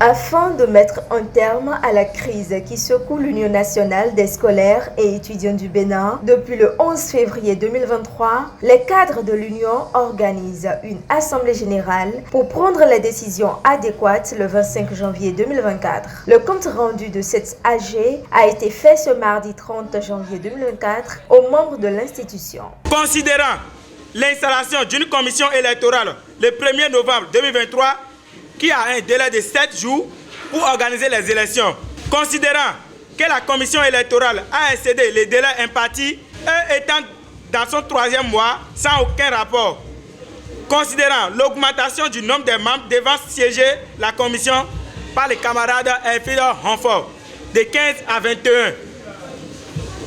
Afin de mettre un terme à la crise qui secoue l'Union nationale des scolaires et étudiants du Bénin, depuis le 11 février 2023, les cadres de l'Union organisent une assemblée générale pour prendre les décisions adéquates le 25 janvier 2024. Le compte rendu de cette AG a été fait ce mardi 30 janvier 2024 aux membres de l'institution. Considérant l'installation d'une commission électorale le 1er novembre 2023 qui a un délai de 7 jours pour organiser les élections. Considérant que la commission électorale a excédé les délais impartis et étant dans son 3e mois sans aucun rapport. Considérant l'augmentation du nombre de membres devant siéger la commission par les camarades Elfried Honfort de 15 à 21.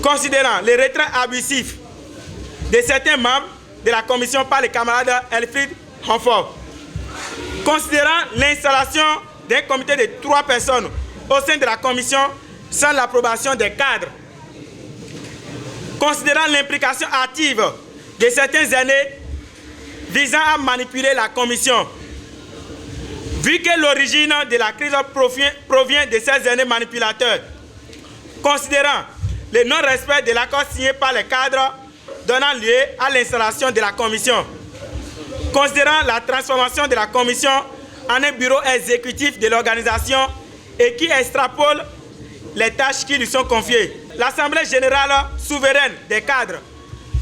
Considérant les retraits abusifs de certains membres de la commission par les camarades Elfried Honfort. Considérant l'installation d'un comité de 3 personnes au sein de la commission sans l'approbation des cadres. Considérant l'implication active de certains aînés visant à manipuler la commission. Vu que l'origine de la crise provient de ces aînés manipulateurs. Considérant le non-respect de l'accord signé par les cadres donnant lieu à l'installation de la commission. Considérant la transformation de la commission en un bureau exécutif de l'organisation et qui extrapole les tâches qui lui sont confiées. L'Assemblée générale souveraine des cadres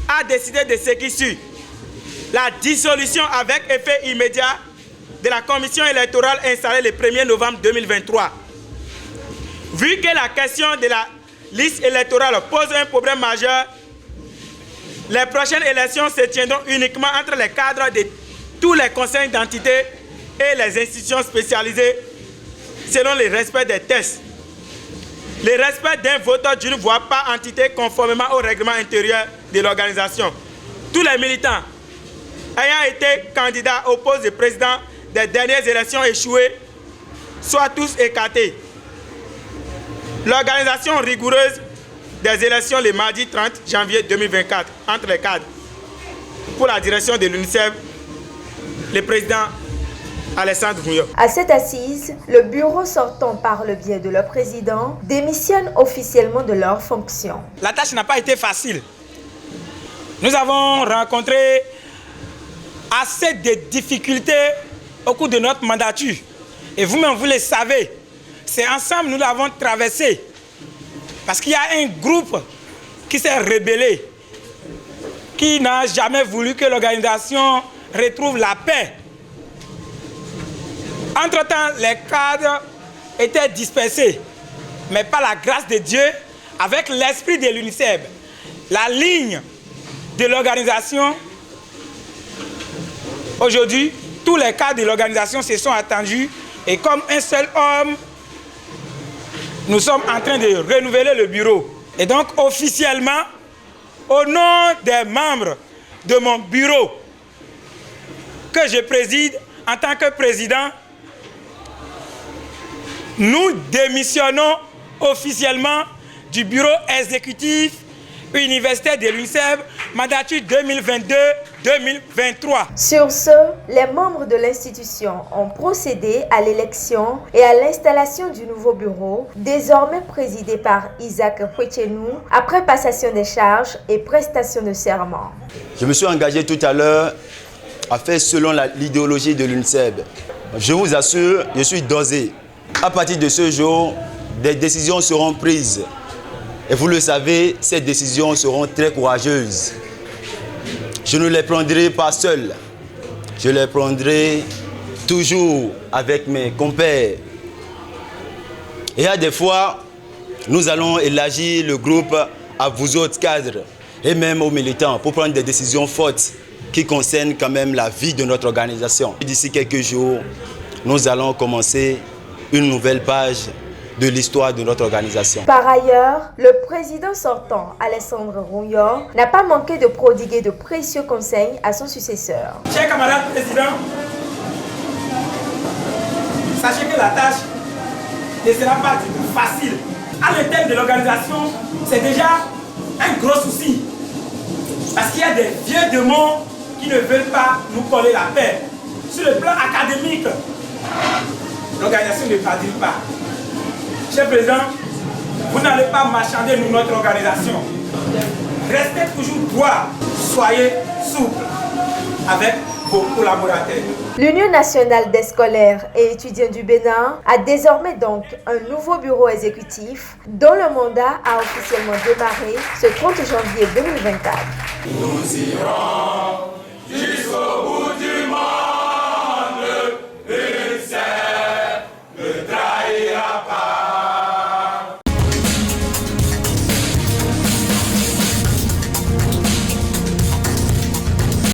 a décidé de ce qui suit. La dissolution avec effet immédiat de la commission électorale installée le 1er novembre 2023. Vu que la question de la liste électorale pose un problème majeur, les prochaines élections se tiendront uniquement entre les cadres de tous les conseils d'entités et les institutions spécialisées selon le respect des tests. Le respect d'un vote d'une voix par entité conformément au règlement intérieur de l'organisation. Tous les militants ayant été candidats au poste de président des dernières élections échouées soient tous écartés. L'organisation rigoureuse des élections le mardi 30 janvier 2024 entre les cadres. Pour la direction de l'UNICEF, le président Alessandre Rouillot. À cette assise, le bureau sortant par le biais de leur président démissionne officiellement de leurs fonctions. La tâche n'a pas été facile. Nous avons rencontré assez de difficultés au cours de notre mandature. Et vous-même, vous le savez, c'est ensemble nous l'avons traversé. Parce qu'il y a un groupe qui s'est rébellé, qui n'a jamais voulu que l'organisation retrouve la paix. Entre-temps, les cadres étaient dispersés. Mais par la grâce de Dieu, avec l'esprit de l'UNICEF, la ligne de l'organisation, aujourd'hui, tous les cadres de l'organisation se sont attendus et comme un seul homme, nous sommes en train de renouveler le bureau. Et donc, officiellement, au nom des membres de mon bureau, que je préside en tant que président, nous démissionnons officiellement du bureau exécutif universitaire de l'UNICEF, mandature 2022-2023. Sur ce, les membres de l'institution ont procédé à l'élection et à l'installation du nouveau bureau, désormais présidé par Isaac Pwechenou, après passation des charges et prestation de serment. Je me suis engagé tout à l'heure à faire selon l'idéologie de l'UNICEF. Je vous assure, je suis dosé. À partir de ce jour, des décisions seront prises. Et vous le savez, ces décisions seront très courageuses. Je ne les prendrai pas seul. Je les prendrai toujours avec mes compères. Et à des fois, nous allons élargir le groupe à vous autres cadres et même aux militants pour prendre des décisions fortes qui concernent quand même la vie de notre organisation. D'ici quelques jours, nous allons commencer une nouvelle page de l'histoire de notre organisation. Par ailleurs, le président sortant, Alessandre Rouillot, n'a pas manqué de prodiguer de précieux conseils à son successeur. Chers camarades présidents, sachez que la tâche ne sera pas facile. À l'intérieur de l'organisation, c'est déjà un gros souci. Parce qu'il y a des vieux démons qui ne veulent pas nous coller la paix. Sur le plan académique, l'organisation ne pardonne pas. Cher Président, vous n'allez pas marchander notre organisation. Restez toujours droit, soyez souple avec vos collaborateurs. L'Union nationale des scolaires et étudiants du Bénin a désormais donc un nouveau bureau exécutif dont le mandat a officiellement démarré ce 30 janvier 2024. Nous irons jusqu'au bout.